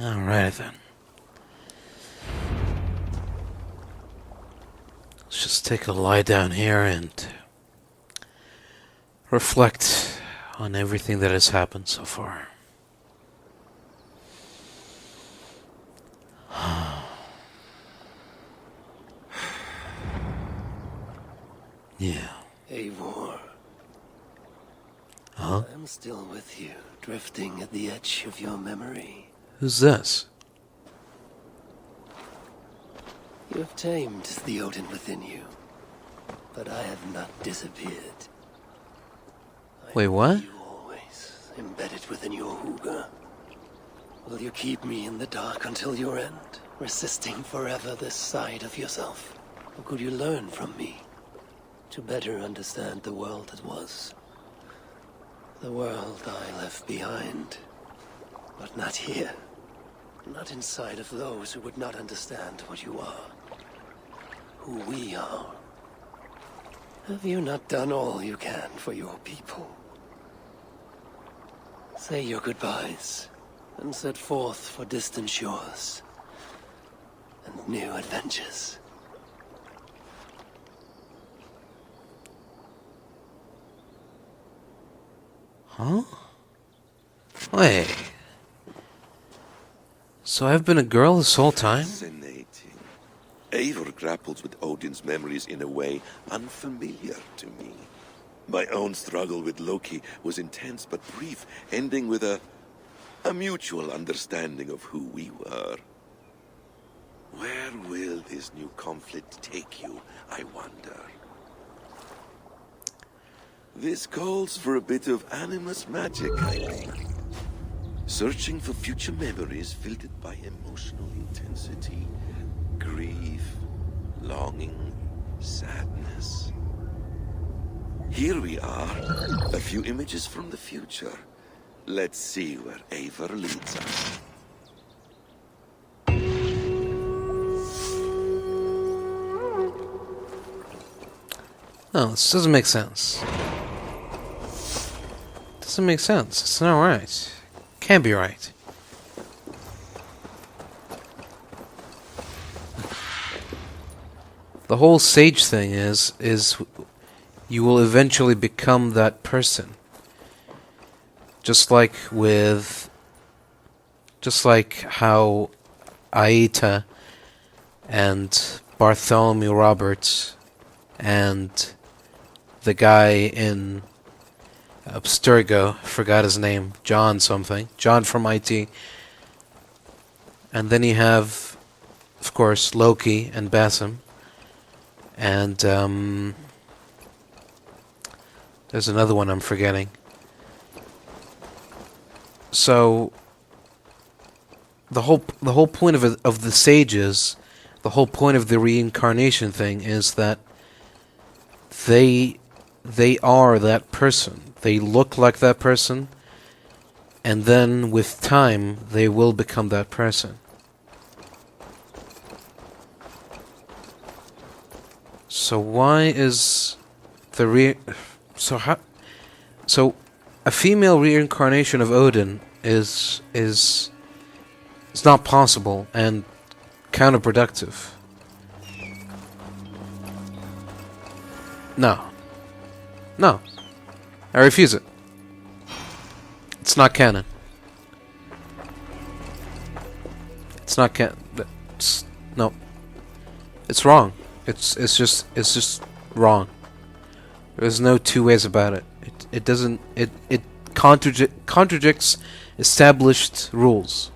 Alright then. Let's just take a lie down here and reflect on everything that has happened so far. Yeah. Eivor, Huh? I'm still with you, drifting at the edge of your memory. Who's this? You have tamed the Odin within you, but I have not disappeared. Wait, what? You always embedded within your hooga. Will you keep me in the dark until your end, resisting forever this side of yourself? Or could you learn from me to better understand the world that was? The world I left behind, but not here. Not inside of those who would not understand what you are. Who we are. Have you not done all you can for your people? Say your goodbyes, and set forth for distant shores and new adventures. Huh? Wait. So I've been a girl this whole time? Fascinating. Eivor grapples with Odin's memories in a way unfamiliar to me. My own struggle with Loki was intense but brief, ending with a mutual understanding of who we were. Where will this new conflict take you, I wonder? This calls for a bit of animus magic, I think. Searching for future memories filtered by emotional intensity, grief, longing, sadness. Here we are, a few images from the future. Let's see where Eivor leads us. No, this doesn't make sense. Doesn't make sense. It's not right. Can't be right. The whole sage thing is you will eventually become that person. Just like how Aita and Bartholomew Roberts and the guy in Abstergo, forgot his name, John something, John from IT. And then you have, of course, Loki and Basim. And there's another one I'm forgetting. So the whole point of the sages, the whole point of the reincarnation thing is that they are that person. They look like that person, and then with time they will become that person. So why is the so a female reincarnation of Odin is not possible and counterproductive. No. No. I refuse it. It's not canon. It's not canon. No. It's wrong. It's just wrong. There's no two ways about it. It doesn't it contradicts established rules.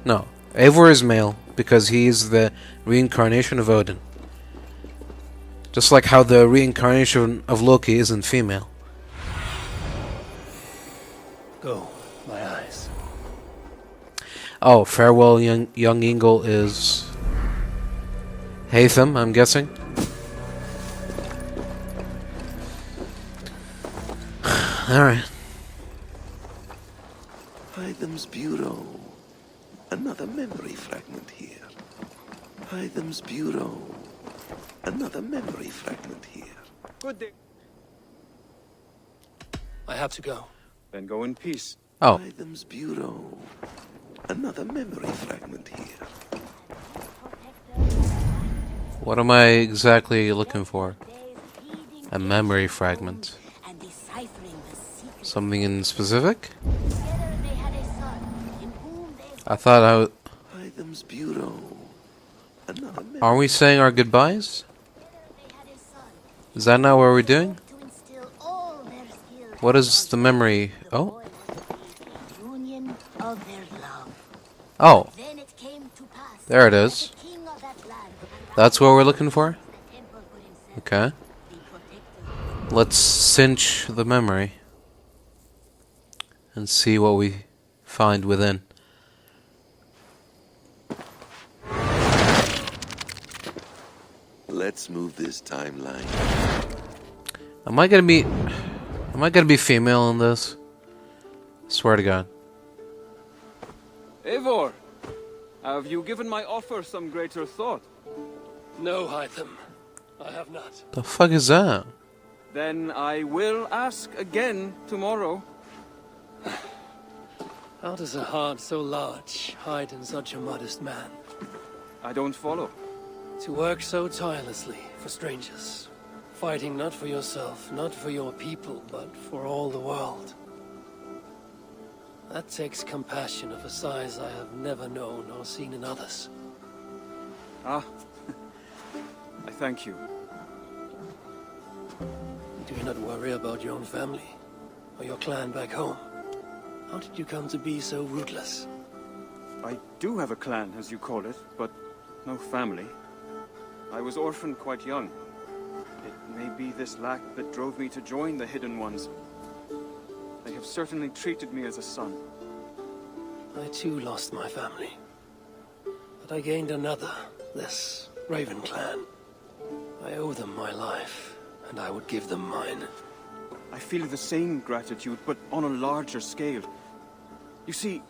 No. Eivor is male because he is the reincarnation of Odin. Just like how the reincarnation of Loki isn't female. Go, my eyes. Oh, farewell, young Ingle is Hatham, I'm guessing. Alright. Hytham's Bureau. Another memory fragment here. Hytham's Bureau. Another memory fragment here. Good day. I have to go. Then go in peace. Oh, Items Bureau. Another memory fragment here. what am I exactly looking for? A memory fragment. Something in specific? I thought Items Bureau. Another memory. Aren't we saying our goodbyes? Is that not what we're doing? What is the memory? Oh? Oh. There it is. That's what we're looking for? Okay. Let's cinch the memory and see what we find within. Let's move this timeline. Am I gonna be female in this? Swear to God. Eivor, have you given my offer some greater thought? No, Hytham. I have not. The fuck is that? Then I will ask again tomorrow. How does a heart so large hide in such a modest man? I don't follow. To work so tirelessly for strangers. Fighting not for yourself, not for your people, but for all the world. That takes compassion of a size I have never known or seen in others. Ah, I thank you. Do you not worry about your own family? Or your clan back home? How did you come to be so rootless? I do have a clan, as you call it, but no family. I was orphaned quite young. It may be this lack that drove me to join the Hidden Ones. They have certainly treated me as a son. I too lost my family. But I gained another, this Raven clan. I owe them my life, and I would give them mine. I feel the same gratitude, but on a larger scale. You see,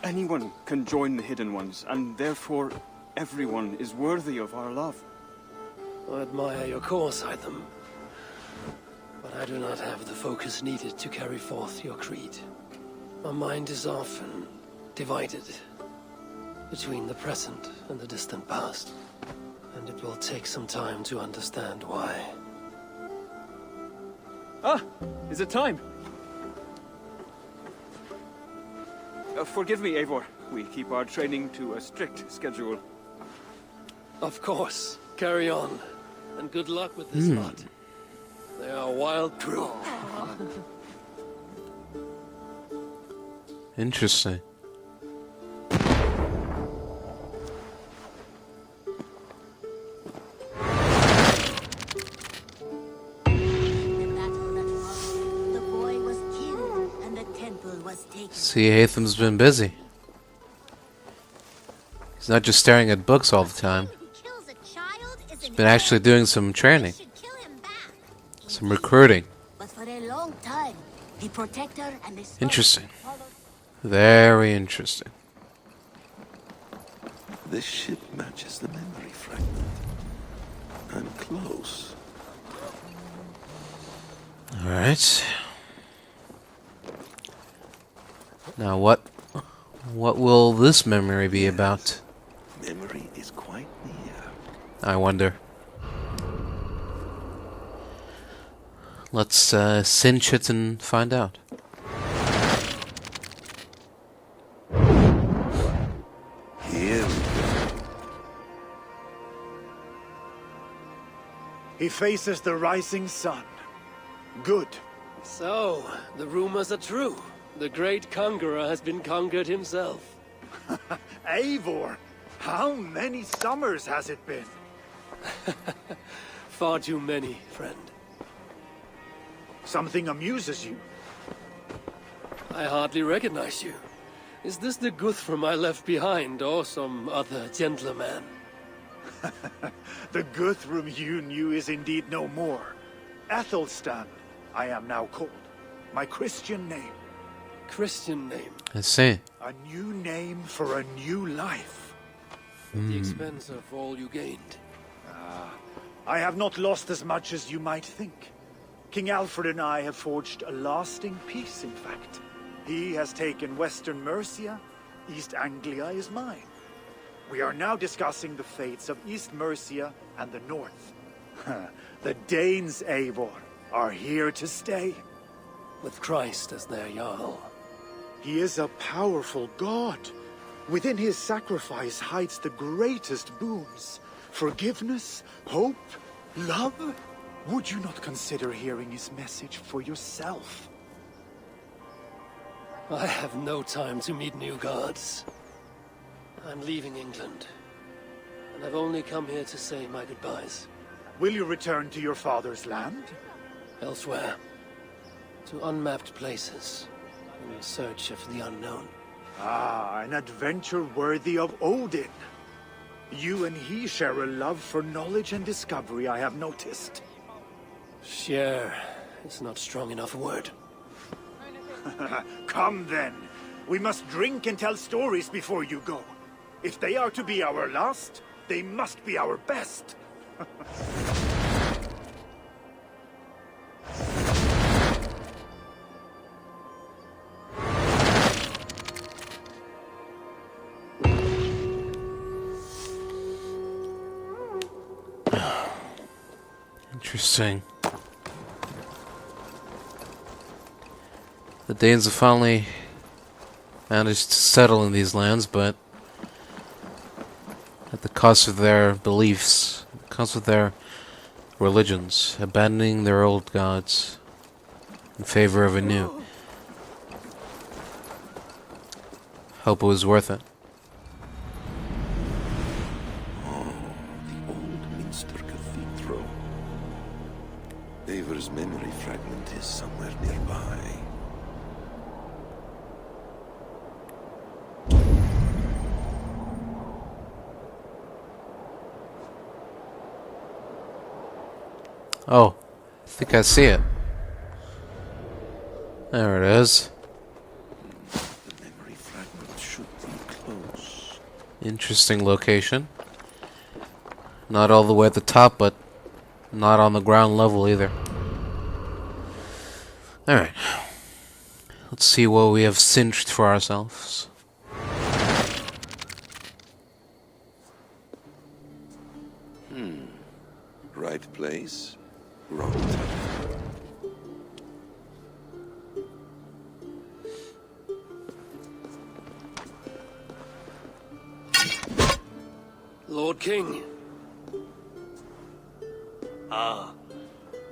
anyone can join the Hidden Ones, and therefore everyone is worthy of our love. I admire your cause, Hytham. But I do not have the focus needed to carry forth your creed. My mind is often divided between the present and the distant past. And it will take some time to understand why. Ah, is it time? Forgive me, Eivor. We keep our training to a strict schedule. Of course. Carry on. And good luck with this lot. They are a wild crew. Interesting. See, Haytham's been busy. He's not just staring at books all the time. He's been actually doing some training. Some recruiting. Interesting. Very interesting. This ship matches the memory fragment. I'm close. Alright. Now what will this memory be about? Memory is quite near. I wonder. Let's cinch it and find out. Here we go. He faces the rising sun. Good. So, the rumors are true. The great conqueror has been conquered himself. Eivor, how many summers has it been? Far too many, friend. Something amuses you. I hardly recognize you. Is this the Guthrum I left behind, or some other gentleman? The Guthrum you knew is indeed no more. Aethelstan, I am now called. My Christian name. Christian name. I see. A new name for a new life. At the expense of all you gained. I have not lost as much as you might think. King Aelfred and I have forged a lasting peace, in fact. He has taken Western Mercia, East Anglia is mine. We are now discussing the fates of East Mercia and the North. The Danes, Eivor, are here to stay. With Christ as their Jarl. He is a powerful god. Within his sacrifice hides the greatest boons. Forgiveness, hope, love. Would you not consider hearing his message for yourself? I have no time to meet new gods. I'm leaving England. And I've only come here to say my goodbyes. Will you return to your father's land? Elsewhere. To unmapped places. In search of the unknown. Ah, an adventure worthy of Odin. You and he share a love for knowledge and discovery, I have noticed. Share is not strong enough a word. Come then. We must drink and tell stories before you go. If they are to be our last, they must be our best. Interesting. The Danes have finally managed to settle in these lands, but at the cost of their beliefs, at the cost of their religions, abandoning their old gods in favor of a new. Hope it was worth it. The old Minster Cathedral. Eivor's memory fragment is somewhere nearby. Oh, I think I see it. There it is. The memory fragment should be close. Interesting location. Not all the way at the top, but not on the ground level either. Alright. Let's see what we have cinched for ourselves. Right place, wrong time. Lord King. Ah,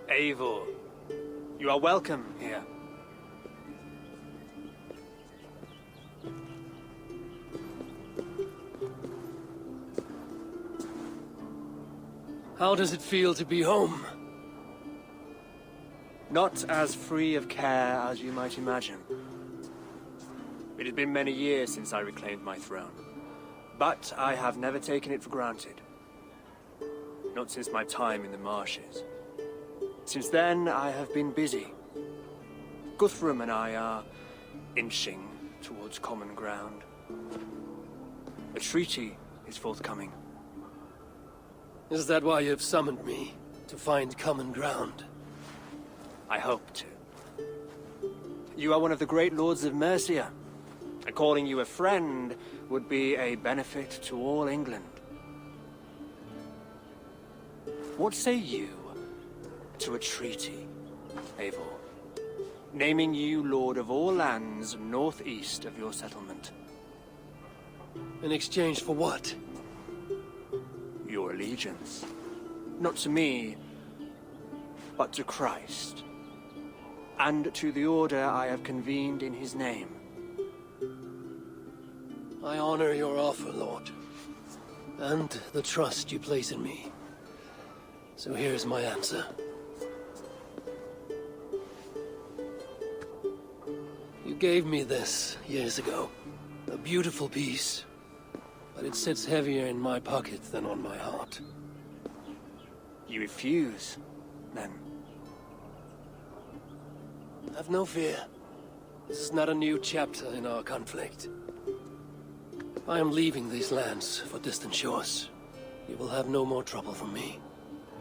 Eivor. You are welcome here. How does it feel to be home? Not as free of care as you might imagine. It has been many years since I reclaimed my throne, but I have never taken it for granted. Not since my time in the marshes. Since then, I have been busy. Guthrum and I are inching towards common ground. A treaty is forthcoming. Is that why you have summoned me? To find common ground? I hope to. You are one of the great lords of Mercia, and calling you a friend would be a benefit to all England. What say you to a treaty, Eivor, naming you lord of all lands northeast of your settlement? In exchange for what? Your allegiance. Not to me, but to Christ. And to the order I have convened in his name. I honor your offer, Lord. And the trust you place in me. So here's my answer. You gave me this years ago. A beautiful piece. But it sits heavier in my pocket than on my heart. You refuse, then? Have no fear. This is not a new chapter in our conflict. I am leaving these lands for distant shores. You will have no more trouble from me.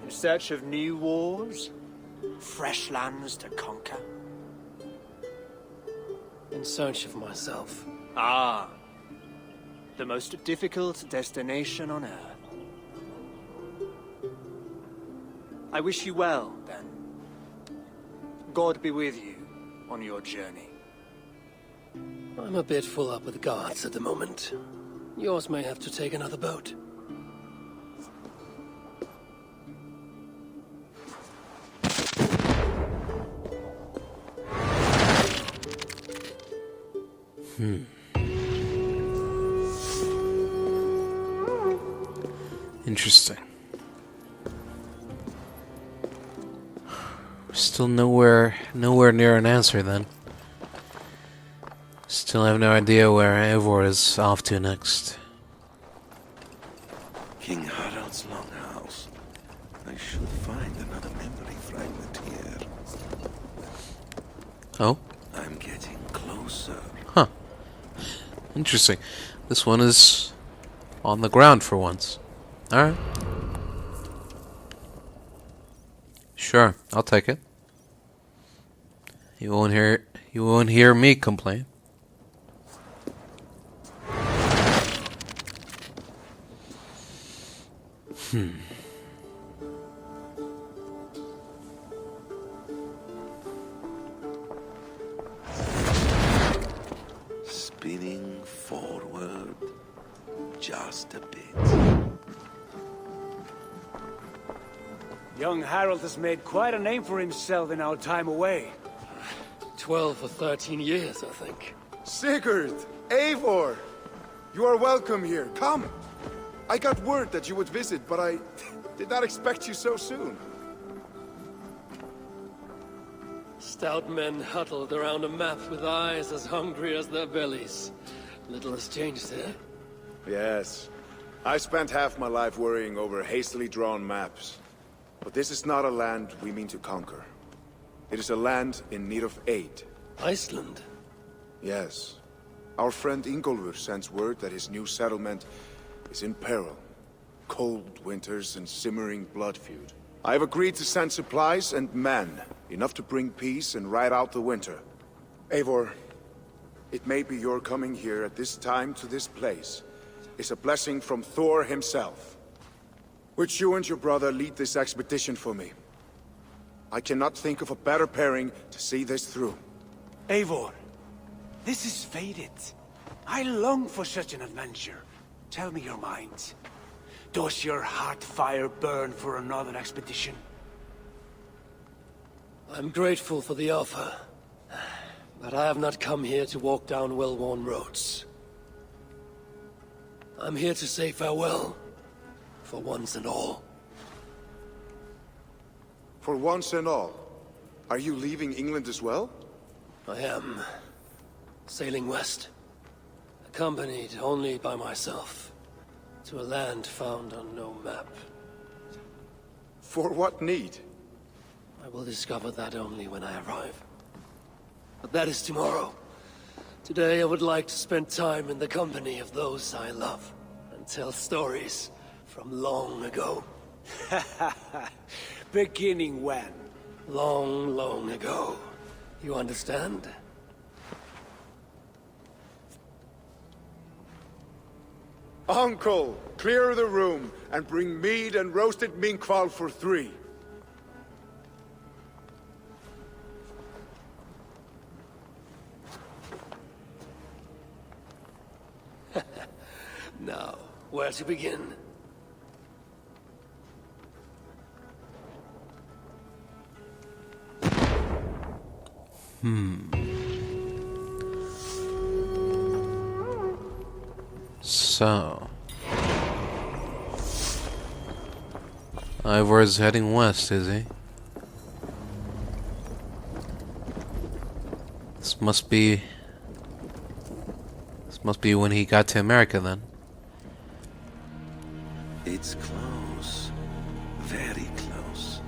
In search of new wars? Fresh lands to conquer? In search of myself. Ah, the most difficult destination on Earth. I wish you well, then. God be with you on your journey. I'm a bit full up with guards at the moment. Yours may have to take another boat. Interesting. Still nowhere near an answer then. Still have no idea where Eivor is off to next. King Harald's longhouse. I should find another memory fragment here. Oh? I'm getting closer. Huh. Interesting. This one is on the ground for once. Alright. Sure, I'll take it. You won't hear me complain. Spinning forward just a bit. Young Harold has made quite a name for himself in our time away. 12 or 13 years, I think. Sigurd! Eivor! You are welcome here. Come! I got word that you would visit, but I did not expect you so soon. Stout men huddled around a map with eyes as hungry as their bellies. Little has changed there. Yes. I spent half my life worrying over hastily drawn maps. But this is not a land we mean to conquer. It is a land in need of aid. Iceland? Yes. Our friend Ingólfur sends word that his new settlement is in peril. Cold winters and simmering blood feud. I have agreed to send supplies and men, enough to bring peace and ride out the winter. Eivor, it may be your coming here at this time to this place is a blessing from Thor himself. Would you and your brother lead this expedition for me? I cannot think of a better pairing to see this through. Eivor, this is fated. I long for such an adventure. Tell me your mind. Does your heart fire burn for another expedition? I'm grateful for the offer. But I have not come here to walk down well-worn roads. I'm here to say farewell. For once and all. For once and all. Are you leaving England as well? I am. Sailing west. Accompanied only by myself. To a land found on no map. For what need? I will discover that only when I arrive. But that is tomorrow. Today I would like to spend time in the company of those I love. And tell stories from long ago. Beginning when? Long, long ago. You understand? Uncle, clear the room and bring mead and roasted minkwal for 3. Now, where to begin? So, Eivor is heading west, is he? This must be when he got to America then. It's close. Very close.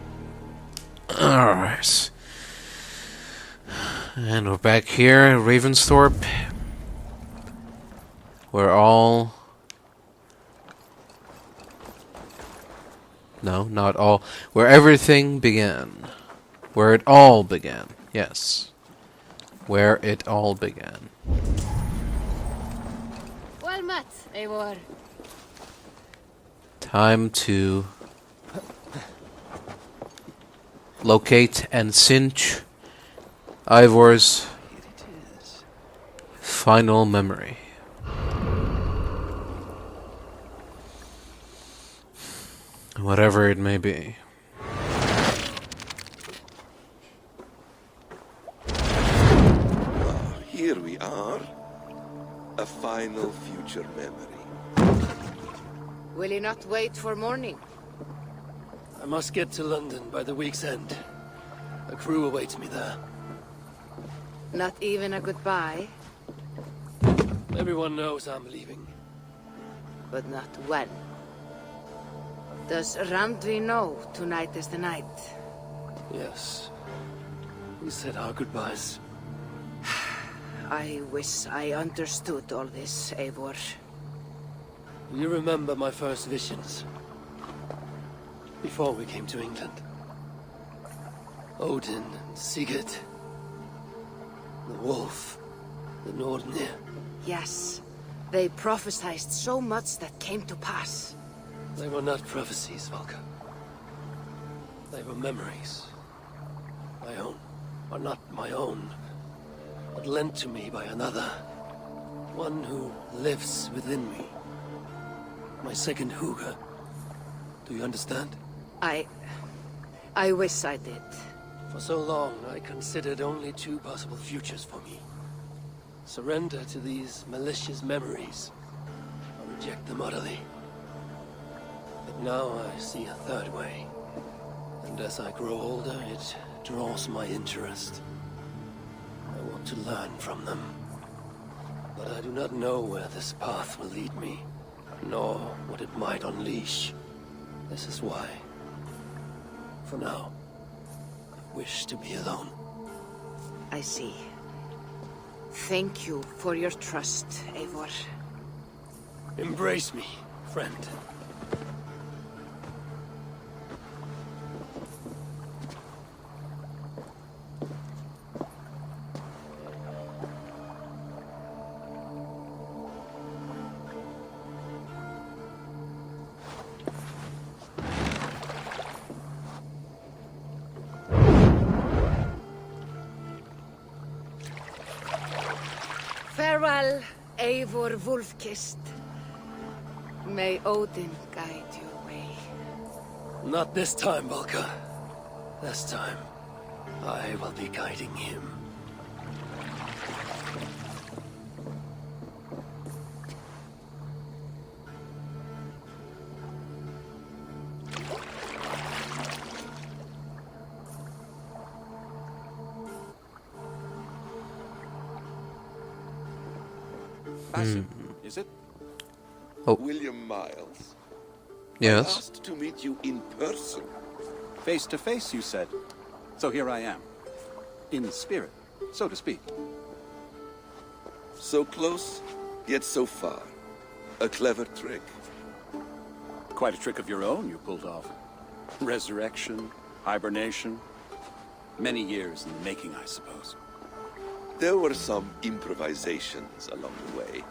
Alright. And we're back here at Ravensthorpe. We're all... No, not all. Where everything began. Where it all began. Yes. Where it all began. Well met, Eivor. Time to locate and cinch Eivor's Here it is. final memory. Whatever it may be. Here we are. A final future memory. Will you not wait for morning? I must get to London by the week's end. A crew awaits me there. Not even a goodbye, Everyone knows I'm leaving. but not when. Does Randvi know tonight is the night? Yes. We said our goodbyes. I wish I understood all this, Eivor. You remember my first visions? Before we came to England. Odin and Sigurd. The wolf. The Nordnir. Yes, they prophesied so much that came to pass. They were not prophecies, Valka. They were memories. My own. Or not my own. But lent to me by another. One who lives within me. My second Huga. Do you understand? I wish I did. For so long, I considered only two possible futures for me. Surrender to these malicious memories, or reject them utterly. But now I see a third way. And as I grow older, it draws my interest. I want to learn from them. But I do not know where this path will lead me, nor what it might unleash. This is why, for now, I wish to be alone. I see. Thank you for your trust, Eivor. Embrace me, friend. Farewell, Eivor Wolf-Kissed. May Odin guide your way. Not this time, Valka. This time, I will be guiding him. Basim, is it? William Miles. I Yes. asked to meet you in person. Face to face, you said. So here I am. In spirit, so to speak. So close, yet so far. A clever trick. Quite a trick of your own you pulled off. Resurrection, hibernation. Many years in the making, I suppose. There were some improvisations along the way.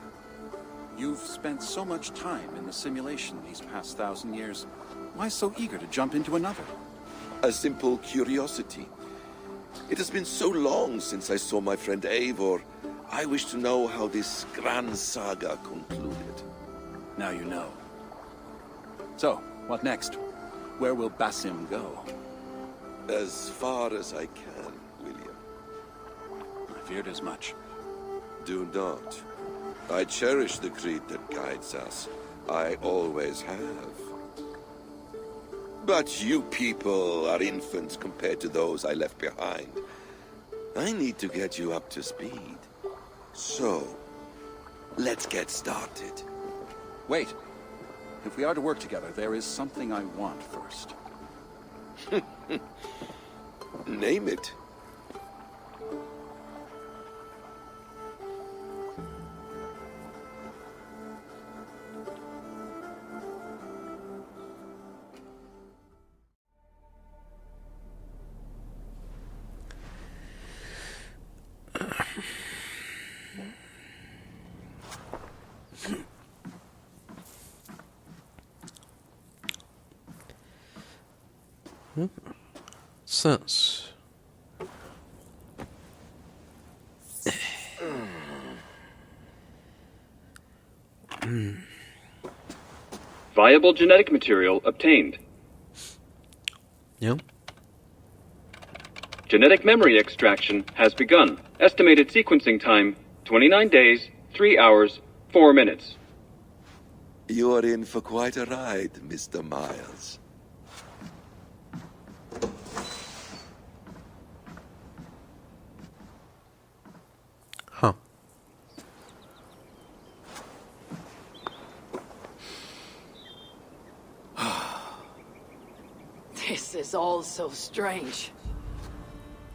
You've spent so much time in the simulation these past 1,000 years. Why so eager to jump into another? A simple curiosity. It has been so long since I saw my friend Eivor. I wish to know how this grand saga concluded. Now you know. So, what next? Where will Basim go? As far as I can, William. I feared as much. Do not. I cherish the creed that guides us. I always have. But you people are infants compared to those I left behind. I need to get you up to speed. So, let's get started. Wait. If we are to work together, there is something I want first. Name it. Since. Viable genetic material obtained. Yep. Genetic memory extraction has begun. Estimated sequencing time, 29 days, 3 hours, 4 minutes. You are in for quite a ride, Mr. Miles. Huh. This is all so strange.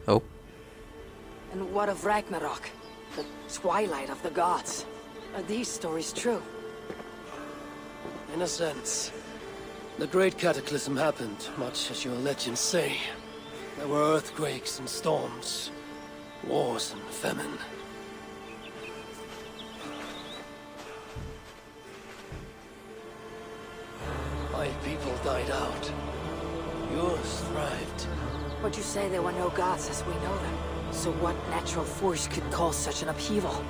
Oh. And what of Ragnarok? The twilight of the gods? Are these stories true? In a sense. The Great Cataclysm happened, much as your legends say. There were earthquakes and storms, wars and famine. My people died out. Yours thrived. But you say there were no gods as we know them. So what natural force could cause such an upheaval?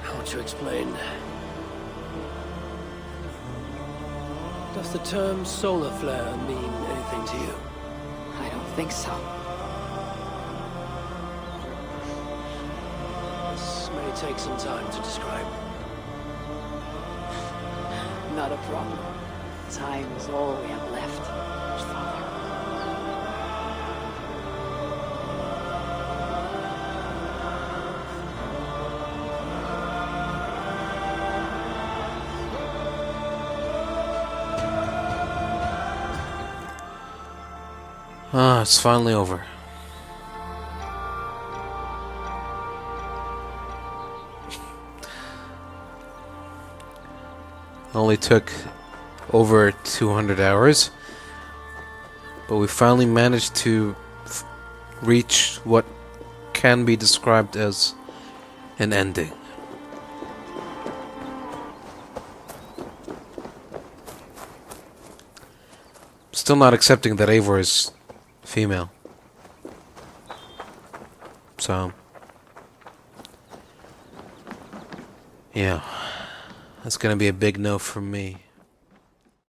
How to explain? Does the term solar flare mean anything to you? I don't think so. This may take some time to describe. Not a problem. Time is all we have left, Father. Ah, it's finally over. Only took over 200 hours, but we finally managed to reach what can be described as an ending. Still not accepting that Eivor is female. So, yeah, that's gonna be a big no from me.